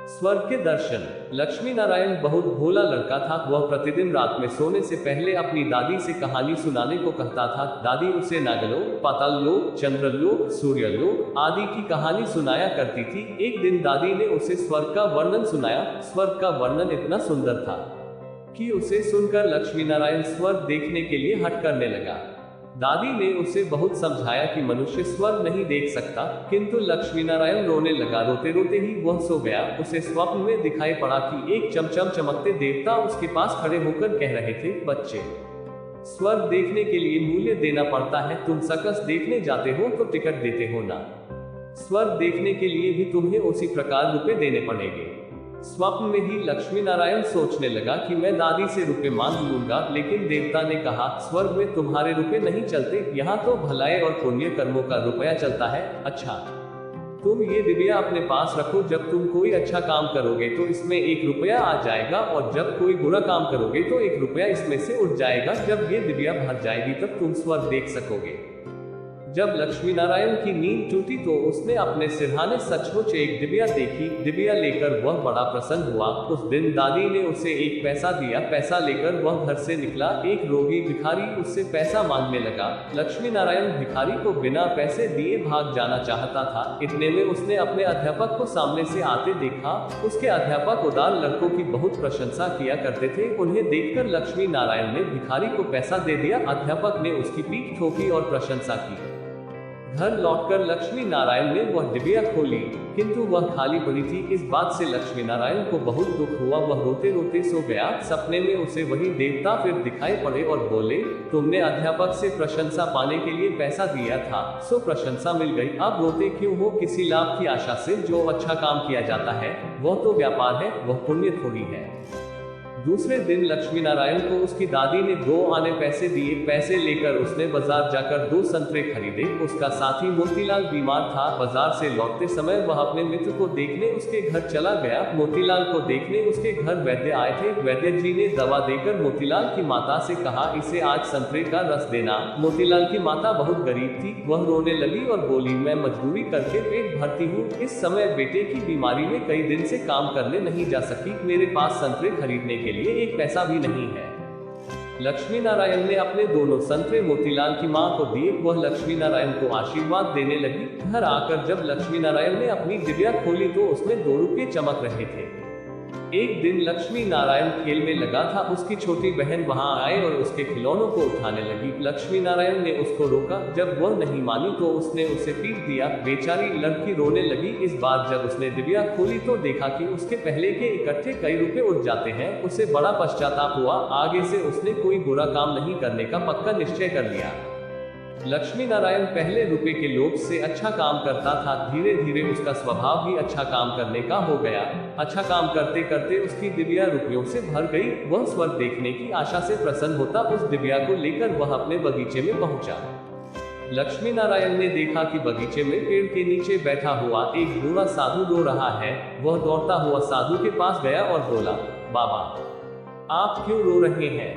स्वर्ग के दर्शन। लक्ष्मी नारायण बहुत भोला लड़का था। वह प्रतिदिन रात में सोने से पहले अपनी दादी से कहानी सुनाने को कहता था। दादी उसे नागलोक, पाताल लोक, चंद्रलोक, सूर्यलोक आदि की कहानी सुनाया करती थी। एक दिन दादी ने उसे स्वर्ग का वर्णन सुनाया। स्वर्ग का वर्णन इतना सुंदर था कि उसे सुनकर लक्ष्मी नारायण स्वर्ग देखने के लिए हट करने लगा। दादी ने उसे बहुत समझाया कि मनुष्य स्वर्ग नहीं देख सकता, किंतु लक्ष्मी नारायण रोने लगा। रोते रोते ही वह सो गया। उसे स्वप्न में दिखाई पड़ा कि एक चमचम चमकते देवता उसके पास खड़े होकर कह रहे थे, बच्चे, स्वर्ग देखने के लिए मूल्य देना पड़ता है। तुम सर्कस देखने जाते हो तो टिकट देते हो ना, स्वर्ग देखने के लिए भी तुम्हें उसी प्रकार रुपए देने पड़ेंगे। स्वप्न में ही लक्ष्मी नारायण सोचने लगा कि मैं दादी से रुपए मांग लूंगा, लेकिन देवता ने कहा, स्वर्ग में तुम्हारे रुपए नहीं चलते, यहाँ तो भलाई और पुण्य कर्मों का रुपया चलता है। अच्छा, तुम ये दिव्या अपने पास रखो। जब तुम कोई अच्छा काम करोगे तो इसमें 1 रुपया आ जाएगा, और जब कोई बुरा काम करोगे तो 1 रुपया इसमें से उठ जाएगा। जब ये दिव्या भर जाएगी तब तुम स्वर्ग देख सकोगे। जब लक्ष्मी नारायण की नींद टूटी तो उसने अपने सिरहाने सचमुच एक दिव्या देखी। दिव्या लेकर वह बड़ा प्रसन्न हुआ। उस दिन दादी ने उसे 1 पैसा दिया। पैसा लेकर वह घर से निकला। एक रोगी भिखारी उससे पैसा मांगने लगा। लक्ष्मी नारायण भिखारी को बिना पैसे दिए भाग जाना चाहता था। इतने में उसने अपने अध्यापक को सामने से आते देखा। उसके अध्यापक उदार लड़कों की बहुत प्रशंसा किया करते थे। उन्हें देखकर लक्ष्मी नारायण ने भिखारी को पैसा दे दिया। अध्यापक ने उसकी पीठ ठोकी और प्रशंसा की। घर लौटकर लक्ष्मी नारायण ने वह डिबिया खोली, किंतु वह खाली पड़ी थी। इस बात से लक्ष्मी नारायण को बहुत दुख हुआ। वह रोते रोते सो गया। सपने में उसे वही देवता फिर दिखाई पड़े और बोले, तुमने अध्यापक से प्रशंसा पाने के लिए पैसा दिया था, सो प्रशंसा मिल गई। अब रोते क्यों हो? किसी लाभ की आशा से जो अच्छा काम किया जाता है वह तो व्यापार है, वह पुण्य थोड़ी है। दूसरे दिन लक्ष्मी नारायण को उसकी दादी ने 2 आने पैसे दिए। पैसे लेकर उसने बाजार जाकर 2 संतरे खरीदे। उसका साथी मोतीलाल बीमार था। बाजार से लौटते समय वह अपने मित्र को देखने उसके घर चला गया। मोतीलाल को देखने उसके घर वैद्य आए थे। वैद्य जी ने दवा देकर मोतीलाल की माता से कहा, इसे आज संतरे का रस देना। मोतीलाल की माता बहुत गरीब थी। वह रोने लगी और बोली, मैं मजदूरी करके पेट भरती हूँ। इस समय बेटे की बीमारी में कई दिन से काम करने नहीं जा सकी। मेरे पास संतरे खरीदने के लिए 1 पैसा भी नहीं है। लक्ष्मी नारायण ने अपने दोनों संतरे मोतीलाल की मां को दिए। वह लक्ष्मी नारायण को आशीर्वाद देने लगी। घर आकर जब लक्ष्मी नारायण ने अपनी डिबिया खोली तो उसमें 2 रुपये चमक रहे थे। एक दिन लक्ष्मी नारायण खेल में लगा था। उसकी छोटी बहन वहां आए और उसके खिलौनों को उठाने लगी। लक्ष्मी नारायण ने उसको रोका। जब वह नहीं मानी तो उसने उसे पीट दिया। बेचारी लड़की रोने लगी। इस बार जब उसने डिबिया खोली तो देखा कि उसके पहले के इकट्ठे कई रुपए उठ जाते हैं। उसे बड़ा पश्चाताप हुआ। आगे से उसने कोई बुरा काम नहीं करने का पक्का निश्चय कर लिया। लक्ष्मी नारायण पहले रुपए के लोभ से अच्छा काम करता था। धीरे धीरे उसका स्वभाव भी अच्छा काम करने का हो गया। अच्छा काम करते करते उसकी डिबिया रुपयों से भर गई। वह स्वर्ग देखने की आशा से प्रसन्न होता उस डिबिया को लेकर वह अपने बगीचे में पहुंचा। लक्ष्मी नारायण ने देखा कि बगीचे में पेड़ के नीचे बैठा हुआ एक बूढ़ा साधु रो रहा है। वह दौड़ता हुआ साधु के पास गया और बोला, बाबा, आप क्यों रो रहे हैं?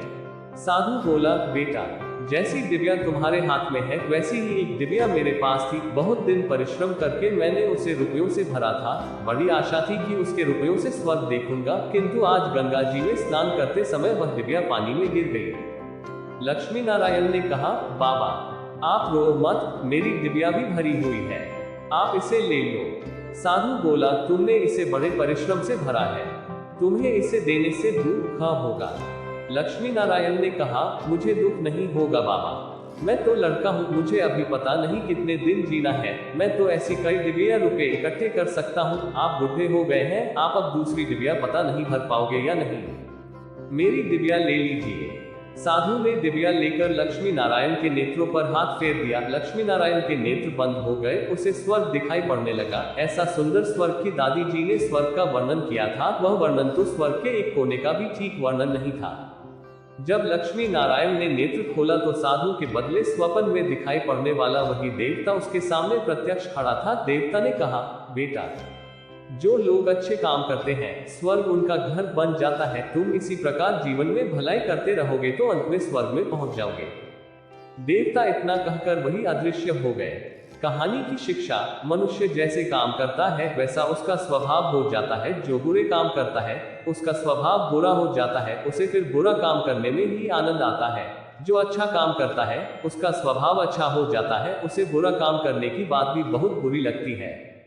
साधु बोला, बेटा, जैसी डिबिया तुम्हारे हाथ में है वैसी ही एक डिबिया मेरे पास थी। बहुत दिन परिश्रम करके मैंने उसे रुपयों से भरा था। बड़ी आशा थी कि उसके रुपयों से स्वर्ग देखूंगा, किंतु आज गंगा जी में स्नान करते समय वह डिबिया पानी में गिर गई। लक्ष्मी नारायण ने कहा, बाबा, आप रो मत, मेरी डिबिया भी भरी हुई है, आप इसे ले लो। साधु बोला, तुमने इसे बड़े परिश्रम से भरा है, तुम्हें इसे देने से दुख होगा। लक्ष्मी नारायण ने कहा, मुझे दुख नहीं होगा बाबा, मैं तो लड़का हूँ, मुझे अभी पता नहीं कितने दिन जीना है। मैं तो ऐसी कई डिबिया रुपए इकट्ठे कर सकता हूँ। आप बूढ़े हो गए हैं, आप अब दूसरी डिबिया पता नहीं भर पाओगे या नहीं, मेरी डिबिया ले लीजिए। साधु ने डिबिया लेकर लक्ष्मी नारायण के नेत्रों पर हाथ फेर दिया। लक्ष्मी नारायण के नेत्र बंद हो गए। उसे स्वर्ग दिखाई पड़ने लगा। ऐसा सुंदर स्वर्ग की दादी जी ने स्वर्ग का वर्णन किया था। वह वर्णन तो स्वर्ग के एक कोने का भी ठीक वर्णन नहीं था। जब लक्ष्मी नारायण ने नेत्र खोला तो साधु के बदले स्वप्न में दिखाई पड़ने वाला वही देवता उसके सामने प्रत्यक्ष खड़ा था। देवता ने कहा, बेटा, जो लोग अच्छे काम करते हैं स्वर्ग उनका घर बन जाता है। तुम इसी प्रकार जीवन में भलाई करते रहोगे तो अंत में स्वर्ग में पहुंच जाओगे। देवता इतना कहकर वही अदृश्य हो गए। कहानी की शिक्षा, मनुष्य जैसे काम करता है वैसा उसका स्वभाव हो जाता है। जो बुरे काम करता है उसका स्वभाव बुरा हो जाता है, उसे फिर बुरा काम करने में ही आनंद आता है। जो अच्छा काम करता है उसका स्वभाव अच्छा हो जाता है, उसे बुरा काम करने की बात भी बहुत बुरी लगती है।